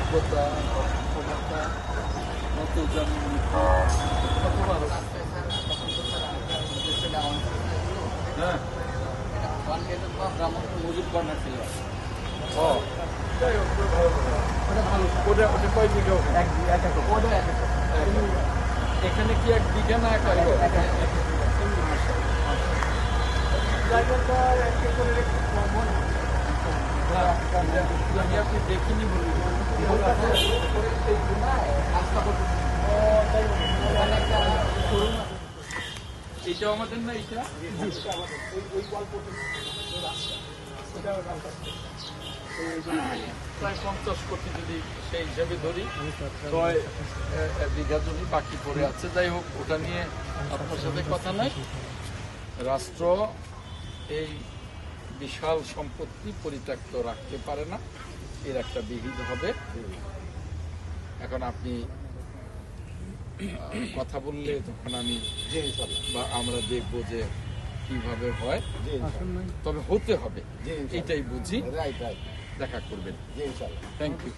যোগ্যতা, ক্ষমতা, নতজানু হ্যাঁ মজুর কর্নার ছিল। ও যাই হোক, ওটা কয় বিঘা? এখানে কি 1 বিঘা না 1 একর? জায়গাটা একটা করে রেখে আমি আপনি দেখিনি বলি এইটাও আমাদের না, এইটা প্রায় 50 কোটি যদি সেই হিসাবে ধরি, 6 বিঘা জমি বাকি পড়ে আছে। যাই হোক, ওটা নিয়ে আপনার সাথে কথা নাই। রাষ্ট্র এই বিশাল সম্পত্তি পরিত্যক্ত রাখতে পারে না, এর একটা বিহিত হবে। এখন আপনি কথা বললে তখন আমি বা আমরা দেখব যে কিভাবে হয়, তবে হতে হবে, এটাই বুঝি। দেখা করবেন। Thank you.